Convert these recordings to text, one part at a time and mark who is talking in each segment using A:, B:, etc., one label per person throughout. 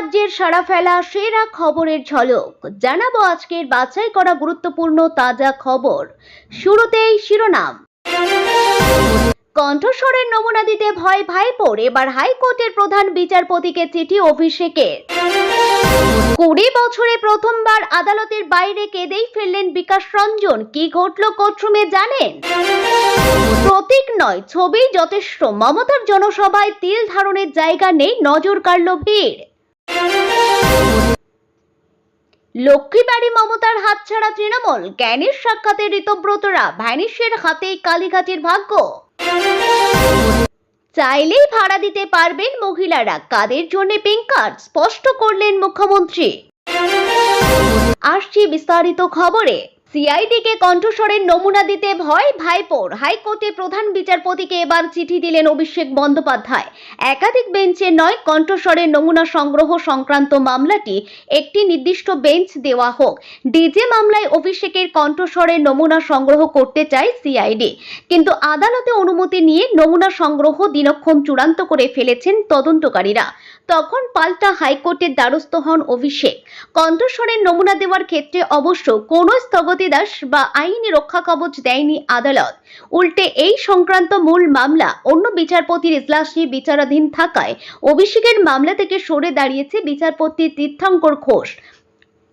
A: রাজ্যের সাড়া ফেলা সেরা খবরের ঝলক জানাবো আজকের বাছাই করা গুরুত্বপূর্ণ তাজা খবর। শুরুতেই শিরোনাম। কণ্ঠস্বরের নমুনা দিতে ভয় ভাইপোর, এবার হাইকোর্টের প্রধান বিচারপতিকে চিঠি অভিষেকের। 20 বছরে প্রথমবার আদালতের বাইরে কেঁদেই ফেললেন বিকাশ রঞ্জন, কি ঘটল কোর্টরুমে জানেন? প্রতীক নয়, ছবি যথেষ্ট, মমতার জনসভায় তিল ধারণের জায়গা নেই, নজর কাড়ল ভিড়। লক্ষ্মীবাড়ি মমতার হাতছাড়া তৃণমূল, জ্ঞানের সাক্ষাতে ঋতব্রতরা, ভ্যানিশের হাতেই কালীঘাটের ভাগ্য। চাইলেই ভাড়া দিতে পারবেন মহিলারা, কাদের জন্য পিঙ্ক কার্ড স্পষ্ট করলেন মুখ্যমন্ত্রী। আসছি বিস্তারিত খবরে। সিআইডিকে কণ্ঠস্বরের নমুনা দিতে ভয় ভাইপোর, হাইকোর্টে প্রধান বিচারপতিকে এবার চিঠি দিলেন অভিষেক বন্দ্যোপাধ্যায়। একাধিক বেঞ্চে নয়, কণ্ঠস্বরের নমুনা সংগ্রহ সংক্রান্ত মামলাটি একটি নির্দিষ্ট বেঞ্চ দেওয়া হোক। ডিজে মামলায় অভিষেকের কণ্ঠস্বরের নমুনা সংগ্রহ করতে চায় সিআইডি, কিন্তু আদালতে অনুমতি নিয়ে নমুনা সংগ্রহ দিনক্ষণ চূড়ান্ত করে ফেলেছেন তদন্তকারীরা। তখন পাল্টা হাইকোর্টের দ্বারস্থ হন অভিষেক। কণ্ঠস্বরের নমুনা দেওয়ার ক্ষেত্রে অবশ্য কোনো স্থগিতাদেশ বা আইনি রক্ষা কবচ দেয়নি আদালত। উল্টে এই সংক্রান্ত মূল মামলা অন্য বিচারপতির ইজলাসে বিচারাধীন থাকায় অভিষেকের মামলা থেকে সরে দাঁড়িয়েছে বিচারপতি তীর্থঙ্কর ঘোষ।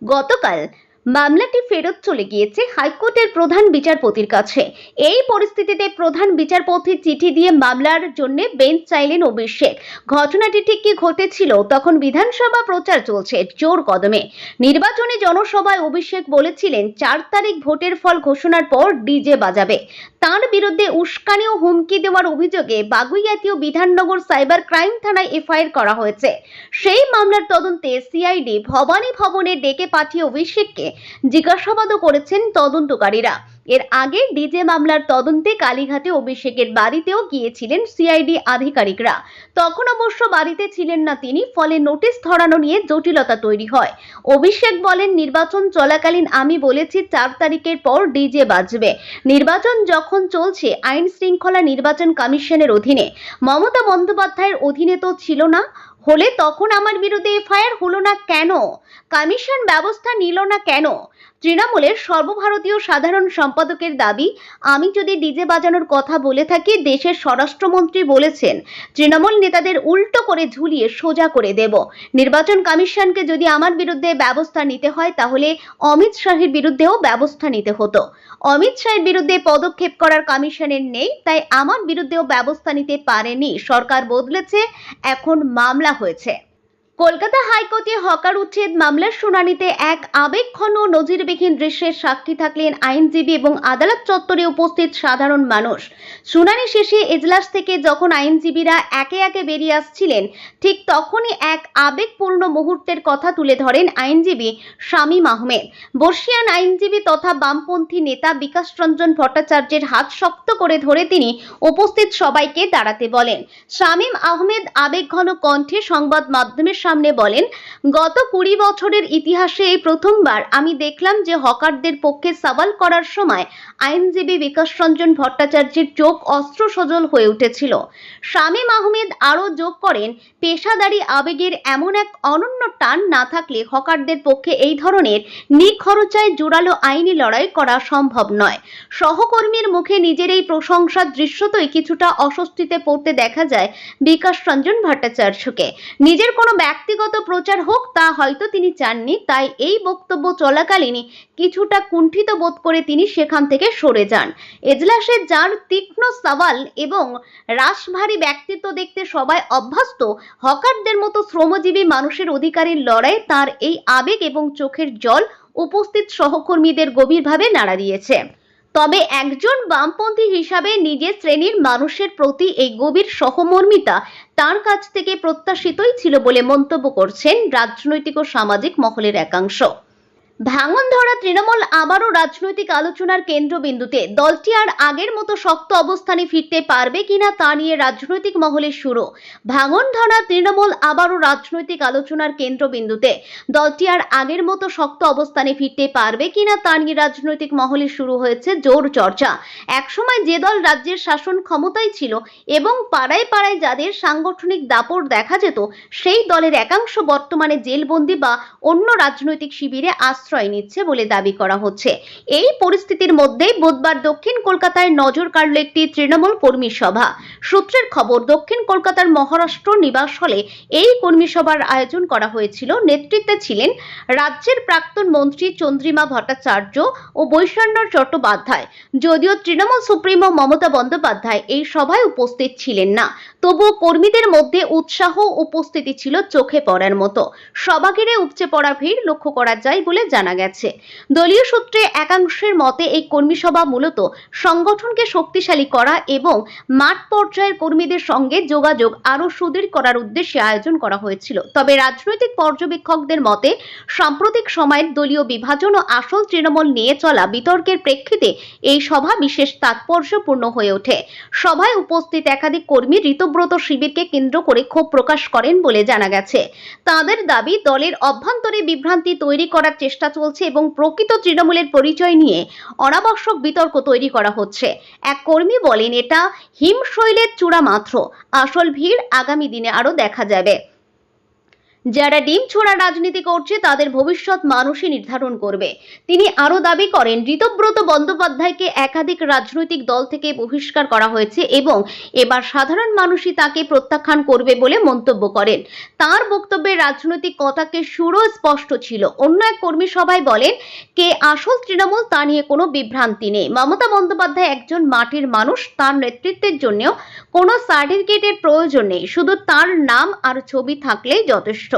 A: গতকাল মামলাটি ফেরত চলে গিয়েছে হাইকোর্টের প্রধান বিচারপতির কাছে। এই পরিস্থিতিতে প্রধান বিচারপতির চিঠি দিয়ে মামলার জন্য বেঞ্চ চাইলেন অভিষেক। ঘটনাটি ঠিক কি ঘটেছিল? তখন বিধানসভা প্রচার চলছে জোর কদমে। নির্বাচনী জনসভায় অভিষেক বলেছিলেন 4 তারিখ ভোটের ফল ঘোষণার পর ডিজে বাজাবে। তার বিরুদ্ধে উস্কানি ও হুমকি দেওয়ার অভিযোগে বাগুইআটি ও বিধাননগর সাইবার ক্রাইম থানায় এফআইআর করা হয়েছে। সেই মামলার তদন্তে সিআইডি ভবানী ভবনে ডেকে পাঠিয়ে অভিষেককে জিজ্ঞাসাবাদও করেছেন তদন্তকারীরা। এর আগে ডিজে মামলার তদন্তে কালীঘাটে অভিষেকের বাড়িতেও গিয়েছিলেন সিআইডি আধিকারিকরা। তখন অবশ্য বাড়িতে ছিলেন না তিনি, ফলে নোটিশ ধরানো নিয়ে জটিলতা তৈরি হয়। অভিষেক বলেন, নির্বাচন চলাকালীন আমি বলেছি 4 তারিখের পর ডিজে বাজবে। নির্বাচন যখন চলছে আইন শৃঙ্খলা নির্বাচন কমিশনের অধীনে, মমতা বন্দ্যোপাধ্যায়ের অধীনে তো ছিল না। হলে তখন আমার বিরুদ্ধে এফআইআর হলো না কেন? কমিশন ব্যবস্থা নিল না কেন? তৃণমূলের সর্বভারতীয় সাধারণ সম্পাদকের দাবি, আমি যদি ডিজে বাজানোর কথা বলে থাকি, দেশের স্বরাষ্ট্রমন্ত্রী বলেছেন তৃণমূল নেতাদের উল্টো করে ঝুলিয়ে সোজা করে দেব। নির্বাচন কমিশনকে যদি আমার বিরুদ্ধে ব্যবস্থা নিতে হয়, তাহলে অমিত শাহের বিরুদ্ধেও ব্যবস্থা নিতে হতো। অমিত শাহের বিরুদ্ধে পদক্ষেপ করার কমিশনের নেই, তাই আমার বিরুদ্ধেও ব্যবস্থা নিতে পারেনি। সরকার বদলেছে, এখন মামলা হয়েছে। কলকাতা হাইকোর্টে হকার উচ্ছেদ মামলার শুনানিতে এক আবেগঘন নজিরবিহীন দৃশ্যের সাক্ষী থাকলেন আইনজীবী এবং আদালত চত্বরে উপস্থিত সাধারণ মানুষ। শুনানি শেষে এজলাস থেকে যখন আইনজীবীরা একে একে বেরিয়ে আসছিলেন, ঠিক তখনই এক আবেগপূর্ণ মুহূর্তের কথা তুলে ধরেন আইনজীবী শামীম আহমেদ। বর্ষিয়ান আইনজীবী তথা বামপন্থী নেতা বিকাশ রঞ্জন ভট্টাচার্যের হাত শক্ত করে ধরে তিনি উপস্থিত সবাইকে দাঁড়াতে বলেন। শামীম আহমেদ আবেগঘন কণ্ঠে সংবাদ মাধ্যমের সামনে বলেন, গত 20 বছরের ইতিহাসে এই প্রথমবার আমি দেখলাম যে হকারদের পক্ষে সওয়াল করার সময় আইনজীবী বিকাশ রঞ্জন ভট্টাচার্যের চোখ অস্ত্র সজল হয়ে উঠেছিল। শামীম আহমেদ আরও যোগ করেন, পেশাদারি আবেগের এমন এক অনন্য টান না থাকলে হকারদের পক্ষে এই ধরনের নিখরচায় জোরালো আইনি লড়াই করা সম্ভব নয়। সহকর্মীর মুখে নিজের এই প্রশংসার দৃশ্যতই কিছুটা অস্বস্তিতে পড়তে দেখা যায় বিকাশ রঞ্জন ভট্টাচার্যকে। নিজের কোনো ব্যক্তিগত প্রচার হোক তা হয়তো তিনি চাননি, তাই এই বক্তব্য চলাকালীনই কিছুটা কুণ্ঠিত বোধ করে তিনি সেখান থেকে সরে যান। এজলাসে যার তীক্ষ্ণ সওয়াল এবং রাশভারী ব্যক্তিত্ব দেখতে সবাই অভ্যস্ত, হকারদের মতো শ্রমজীবী মানুষের অধিকারের লড়াই তার এই আবেগ এবং চোখের জল উপস্থিত সহকর্মীদের গভীরভাবে নাড়া দিয়েছে। তবে একজন বামপন্থী হিসাবে নিজের শ্রেণীর মানুষের প্রতি এই গভীর সহমর্মিতা তার কাছ থেকে প্রত্যাশিতই ছিল বলে মন্তব্য করছেন রাজনৈতিক ও সামাজিক মহলের একাংশ। ভাঙনধরা তৃণমূল আবারও রাজনৈতিক আলোচনার কেন্দ্রবিন্দুতে। দলটি আর আগের মতো শক্ত অবস্থানে ফিরতে পারবে কিনা তা নিয়ে রাজনৈতিক মহলে শুরু। ভাঙনধরা তৃণমূল আবারও রাজনৈতিক আলোচনার কেন্দ্রবিন্দুতে। দলটি আর আগের মতো শক্ত অবস্থানে ফিরতে পারবে কিনা তা নিয়ে রাজনৈতিক মহলে শুরু হয়েছে জোর চর্চা। একসময় যে দল রাজ্যের শাসন ক্ষমতায় ছিল এবং পাড়ায় পাড়ায় যাদের সাংগঠনিক দাপট দেখা যেত, সেই দলের একাংশ বর্তমানে জেলবন্দি বা অন্য রাজনৈতিক শিবিরে আশ্রয় নিচ্ছে বলে দাবি করা হচ্ছে। এই পরিস্থিতির মধ্যেই বুধবার দক্ষিণ কলকাতায় নজর কাড়ল একটি তৃণমূল কর্মী সভা। সূত্রের খবর, দক্ষিণ কলকাতার মহারাষ্ট্র নিবাস হলে এই কর্মী সভার আয়োজন করা হয়েছিল। নেতৃত্বে ছিলেন রাজ্যের প্রাক্তন মন্ত্রী চন্দ্রিমা ভট্টাচার্য ও বৈশ্বর্ণ চট্টোপাধ্যায়। যদিও তৃণমূল সুপ্রিমো মমতা বন্দ্যোপাধ্যায় এই সভায় উপস্থিত ছিলেন না, তবুও কর্মীদের মধ্যে উৎসাহ উপস্থিতি ছিল চোখে পড়ার মতো। সভা ঘিরে উপচে পড়া ভিড় লক্ষ্য করা যায় বলে জানা গেছে। দলীয় সূত্রে একাংশের মতে এই কর্মী সভা মূলত সংগঠনকে শক্তিশালী করা এবং মাঠ পর্যায়ের কর্মীদের সঙ্গে যোগাযোগ আরো সুদৃঢ় করার উদ্দেশ্যে আয়োজন করা হয়েছিল। তবে রাজনৈতিক পর্যবেক্ষকদের মতে সাম্প্রতিক সময়ের দলীয় বিভাজন ও আসল তৃণমূল নিয়ে চলা বিতর্কের প্রেক্ষিতে এই সভা বিশেষ তাৎপর্যপূর্ণ হয়ে ওঠে। সভায় উপস্থিত একাধিক কর্মী ঋতব্রত শিবিরকে কেন্দ্র করে ক্ষোভ প্রকাশ করেন বলে জানা গেছে। তাদের দাবি, দলের অভ্যন্তরে বিভ্রান্তি তৈরি করার চেষ্টা চলছে এবং প্রকৃত তৃণমূলের পরিচয় নিয়ে অনাবশ্যক বিতর্ক তৈরি করা হচ্ছে। এক কর্মী বলেন, এটা হিমশৈলের চূড়া মাত্র, আসল ভিড় আগামী দিনে আরো দেখা যাবে। যারা ডিম ছোড়া রাজনীতি করছে তাদের ভবিষ্যৎ মানুষই নির্ধারণ করবে। তিনি আরো দাবি করেন, ঋতব্রত বন্দ্যোপাধ্যায়কে একাধিক রাজনৈতিক দল থেকে বহিষ্কার করা হয়েছে এবং এবার সাধারণ মানুষই তাকে প্রত্যাখ্যান করবে বলে মন্তব্য করেন। তার বক্তব্যে রাজনৈতিক কথাকে সুরও স্পষ্ট ছিল। অন্য এক কর্মী সভায় বলেন, কে আসল তৃণমূল তা নিয়ে কোনো বিভ্রান্তি নেই। মমতা বন্দ্যোপাধ্যায় একজন মাটির মানুষ, তার নেতৃত্বের জন্য কোনো সার্টিফিকেটের প্রয়োজন নেই, শুধু তার নাম আর ছবি থাকলেই যথেষ্ট,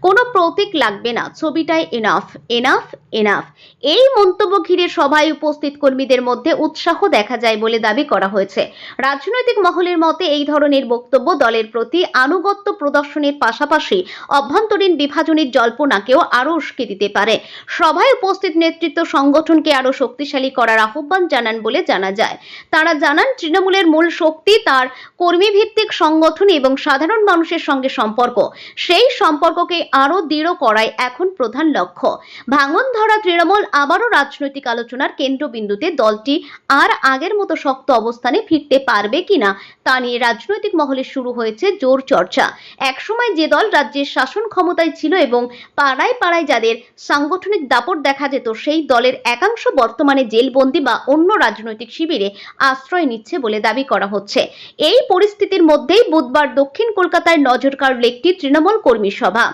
A: কোনো প্রতীক লাগবে না, ছবিটাই এনাফ এনাফ এনাফ। এই মন্তব্য ঘিরে সভায় উপস্থিত কর্মীদের মধ্যে উৎসাহ দেখা যায় বলে দাবি করা হয়েছে। রাজনৈতিক মহলের মতে এই ধরনের বক্তব্য দলের প্রতি আনুগত্য প্রদর্শনের পাশাপাশি অভ্যন্তরীণ বিভাজনের জল্পনাকেও আরো উস্কে দিতে পারে। সভায় উপস্থিত নেতৃত্ব সংগঠনকে আরো শক্তিশালী করার আহ্বান জানান বলে জানা যায়। তারা জানান, তৃণমূলের মূল শক্তি তার কর্মীভিত্তিক সংগঠন এবং সাধারণ মানুষের সঙ্গে সম্পর্ক। সেই সম্পর্ককে আরো দৃঢ় করাই এখন প্রধান লক্ষ্য। ভাঙন ধরা তৃণমূল আবারও রাজনৈতিক আলোচনার কেন্দ্রবিন্দুতে। দলটি আর আগের মতো শক্ত অবস্থানে ফিরতে পারবে কিনা তা নিয়ে রাজনৈতিক মহলে শুরু হয়েছে জোর চর্চা। একসময় যে দল রাজ্যের শাসন ক্ষমতায় ছিল এবং পাড়ায় পাড়ায় যাদের সাংগঠনিক দাপট দেখা যেত, সেই দলের একাংশ বর্তমানে জেলবন্দি বা অন্য রাজনৈতিক শিবিরে আশ্রয় নিচ্ছে বলে দাবি করা হচ্ছে। এই পরিস্থিতির মধ্যেই বুধবার দক্ষিণ কলকাতায় নজর কাড়ল একটি তৃণমূল কর্মী সভা।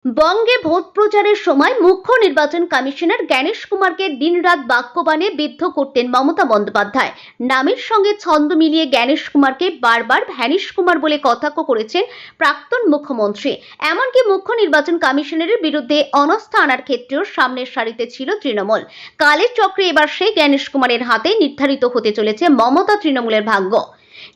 A: বঙ্গে ভোট প্রচারের সময় মুখ্য নির্বাচন কমিশনার জ্ঞানেশ কুমারকে দিনরাত বাক্যবাণে বিদ্ধ করতেন মমতা বন্দ্যোপাধ্যায়। নামের সঙ্গে ছন্দ মিলিয়ে জ্ঞানেশ কুমারকে বারবার ভ্যানিশ কুমার বলে কটাক্ষ করেছেন প্রাক্তন মুখ্যমন্ত্রী। এমনকি মুখ্য নির্বাচন কমিশনারের বিরুদ্ধে অনাস্থা আনার ক্ষেত্রেও সামনের সারিতে ছিল তৃণমূল। কালের চক্রে এবার সেই জ্ঞানেশ কুমারের হাতে নির্ধারিত হতে চলেছে মমতা তৃণমূলের ভাগ্য।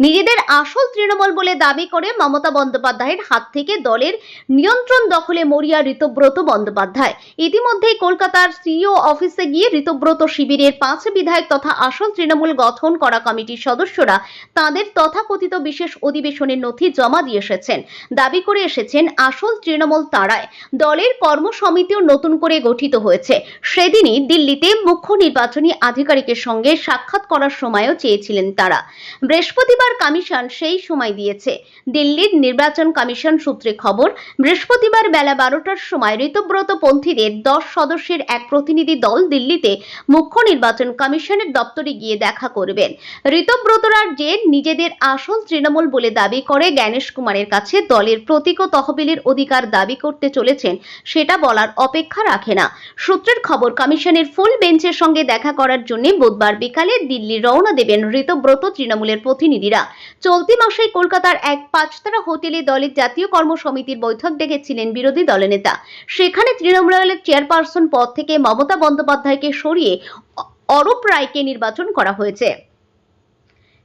A: নিজেদের আসল তৃণমূল বলে দাবি করে মমতা বন্দ্যোপাধ্যায়ের হাত থেকে দলের নিয়ন্ত্রণ দখলে মরিয়া ঋতব্রত বন্দ্যোপাধ্যায়। ইতিমধ্যেই কলকাতার সিইও অফিসে গিয়ে ঋতব্রত শিবিরের 5 বিধায়ক তথা আসল তৃণমূল গঠন করা কমিটির সদস্যরা তাদের তথাকথিত বিশেষ অধিবেশনের নথি জমা দিয়ে এসেছেন। দাবি করে এসেছেন আসল তৃণমূল তারাই। দলের কর্মসমিতিও নতুন করে গঠিত হয়েছে। সেদিনই দিল্লিতে মুখ্য নির্বাচনী আধিকারিকের সঙ্গে সাক্ষাৎ করার সময়ও চেয়েছিলেন তারা। বৃহস্পতিবার কমিশন সেই সময় দিয়েছে। দিল্লির নির্বাচন কমিশন সূত্রে খবর, বৃহস্পতিবার বেলা 12টার সময় ঋতব্রত পন্থীদের 10 সদস্যের এক প্রতিনিধি দল দিল্লিতে মুখ্য নির্বাচন কমিশনের দপ্তরে গিয়ে দেখা করবেন। ঋতব্রতরা যে নিজেদের আসল তৃণমূল বলে দাবি করে জ্ঞানেশ কুমারের কাছে দলের প্রতীক ও তহবিলের অধিকার দাবি করতে চলেছেন, সেটা বলার অপেক্ষা রাখে না। সূত্রের খবর, কমিশনের ফুল বেঞ্চের সঙ্গে দেখা করার জন্য বুধবার বিকালে দিল্লি রওনা দেবেন ঋতব্রত তৃণমূলের প্রতিনিধিরা। চলতি মাসে কলকাতার এক 5-তারা হোটেলে দলের জাতীয় কর্মসমিতির বৈঠক ডেকেছিলেন বিরোধী দলনেতা। সেখানে তৃণমূলের চেয়ারপারসন পদ থেকে মমতা বন্দ্যোপাধ্যায়কে সরিয়ে অরূপ রায়কে নির্বাচন করা হয়েছে।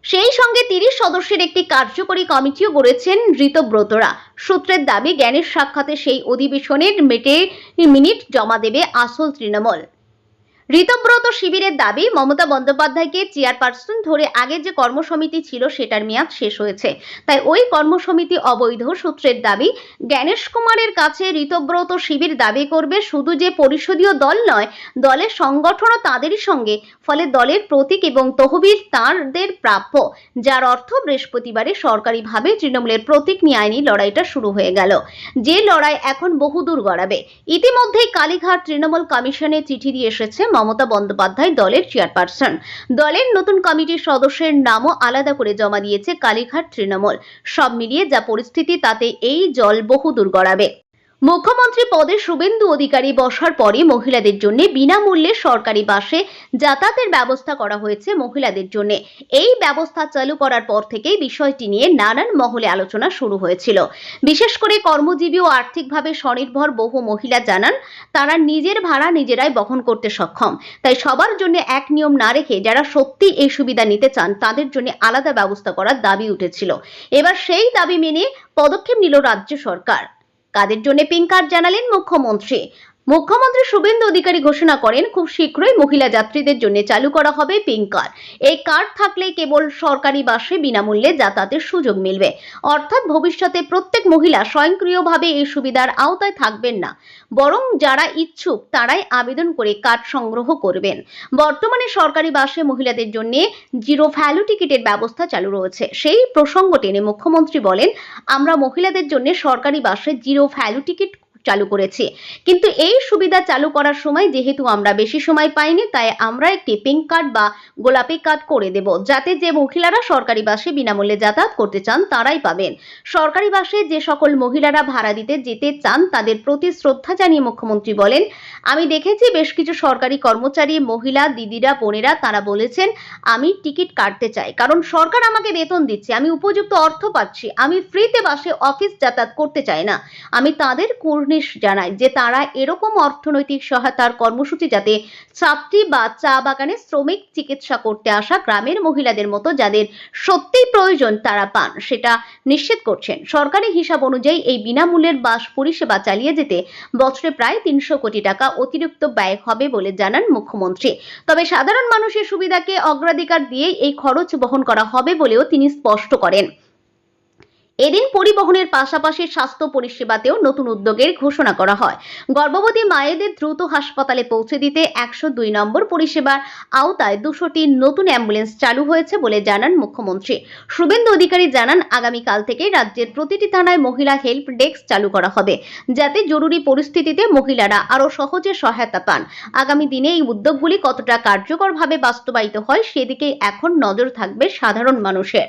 A: সেই সঙ্গে 30 সদস্যের একটি কার্যকরী কমিটিও গড়েছেন ঋতব্রতরা। সূত্রের দাবি, জ্ঞানের সাক্ষাতে সেই অধিবেশনের মিনিট জমা দেবে আসল তৃণমূল। ঋতব্রত শিবিরের দাবি, মমতা বন্দ্যোপাধ্যায়কে চেয়ারপারসন ধরে আগে যে কর্মসমিতি ছিল সেটার মেয়াদ শেষ হয়েছে, তাই ওই কর্মসমিতি অবৈধ। সূত্রের দাবি, জ্ঞানেশ কুমারের কাছে ঋতব্রত শিবির দাবি করবে শুধু যে পরিষদীয় দল নয়, দলের সংগঠনও তাদেরই সঙ্গে, ফলে দলের প্রতীক এবং তহবিল তাঁদের প্রাপ্য, যার অর্থ বৃহস্পতিবারে সরকারিভাবে তৃণমূলের প্রতীক নিয়ে আইনি লড়াইটা শুরু হয়ে গেল, যে লড়াই এখন বহুদূর গড়াবে। ইতিমধ্যেই কালীঘাট তৃণমূল কমিশনে চিঠি দিয়ে এসেছে মমতা বন্দ্যোপাধ্যায় দলের চেয়ারপারসন। দলের নতুন কমিটির সদস্যের নামও আলাদা করে জমা দিয়েছে কালীঘাট তৃণমূল। সব মিলিয়ে যা পরিস্থিতি, তাতে এই জল বহুদূর গড়াবে। মুখ্যমন্ত্রী পদে শুভেন্দু অধিকারী বসার পরে মহিলাদের জন্য বিনামূল্যে সরকারি বাসে যাতায়াতের ব্যবস্থা করা হয়েছে মহিলাদের জন্য। এই ব্যবস্থা চালু করার পর থেকেই বিষয়টি নিয়ে নানান মহলে আলোচনা শুরু হয়েছিল। বিশেষ করে কর্মজীবী ও আর্থিকভাবে স্বনির্ভর বহু মহিলা জানান, তারা নিজের ভাড়া নিজেরাই বহন করতে সক্ষম। তাই সবার জন্য এক নিয়ম না রেখে যারা সত্যি এই সুবিধা নিতে চান তাদের জন্য আলাদা ব্যবস্থা করার দাবি উঠেছিল। এবার সেই দাবি মেনে পদক্ষেপ নিল রাজ্য সরকার। কাদের জন্য পিঙ্ক কার্ড জানালেন মুখ্যমন্ত্রী। মুখ্যমন্ত্রী শুভেন্দু অধিকারী ঘোষণা করেন, খুব শীঘ্রই মহিলা যাত্রীদের জন্য চালু করা হবে পিঙ্ক কার্ড। এই কার্ড থাকলে কেবল সরকারি বাসে বিনামূল্যে যাতায়াতের সুযোগ মিলবে। অর্থাৎ ভবিষ্যতে প্রত্যেক মহিলা স্বয়ংক্রিয়ভাবে এই সুবিধার আওতায় থাকবেন না, বরং যারা ইচ্ছুক তারাই আবেদন করে কার্ড সংগ্রহ করবেন। বর্তমানে সরকারি বাসে মহিলাদের জন্য জিরো ভ্যালু টিকিটের ব্যবস্থা চালু রয়েছে। সেই প্রসঙ্গ টেনে মুখ্যমন্ত্রী বলেন, আমরা মহিলাদের জন্য সরকারি বাসে জিরো ভ্যালু টিকিট চালু করেছি, কিন্তু এই সুবিধা চালু করার সময় যেহেতু আমরা বেশি সময় পাইনি, তাই আমরা একটি পিঙ্ক কার্ড বা গোলাপি কার্ড করে দেব, যাতে যে মহিলারা সরকারি বাসে বিনামূল্যে যাতায়াত করতে চান তারাই পাবেন। সরকারি বাসে যে সকল মহিলারা ভাড়া দিতে যেতে চান তাদের প্রতি শ্রদ্ধা জানিয়ে মুখ্যমন্ত্রী বলেন, আমি দেখেছি বেশ কিছু সরকারি কর্মচারী মহিলা দিদিরা বোনেরা তারা বলেছেন, আমি টিকিট কাটতে চাই, কারণ সরকার আমাকে বেতন দিচ্ছে, আমি উপযুক্ত অর্থ পাচ্ছি, আমি ফ্রিতে বাসে অফিস যাতায়াত করতে চাই না। আমি তাদের জানায় যে তারা এরকম অর্থনৈতিক সহায়তার কর্মসূচি যাতে ছাত্রী বা চা বাগানে শ্রমিক চিকিৎসা করতে আসা গ্রামের মহিলাদের মতো যাদের সত্যিই প্রয়োজন তারা পান, সেটা নিশ্চিত করছেন। সরকারি হিসাব অনুযায়ী এই বিনামূল্যের বাস পরিষেবা চালিয়ে যেতে বছরে প্রায় 300 কোটি টাকা অতিরিক্ত ব্যয় হবে বলে জানান মুখ্যমন্ত্রী। তবে সাধারণ মানুষের সুবিধাকে অগ্রাধিকার দিয়ে এই খরচ বহন করা হবে বলেও তিনি স্পষ্ট করেন। এদিন পরিবহনের পাশাপাশি স্বাস্থ্য পরিষেবাতেও নতুন উদ্যোগের ঘোষণা করা হয়। গর্ভবতী মায়েদের দ্রুত হাসপাতালে পৌঁছে দিতে 102 নম্বর পরিষেবার আওতায় 200টি নতুন অ্যাম্বুলেন্স চালু হয়েছে বলে জানান মুখ্যমন্ত্রী। শুভেন্দু অধিকারী জানান, আগামীকাল থেকে রাজ্যের প্রতিটি থানায় মহিলা হেল্প ডেস্ক চালু করা হবে, যাতে জরুরি পরিস্থিতিতে মহিলারা আরও সহজে সহায়তা পান। আগামী দিনে এই উদ্যোগগুলি কতটা কার্যকরভাবে বাস্তবায়িত হয় সেদিকে এখন নজর থাকবে সাধারণ মানুষের।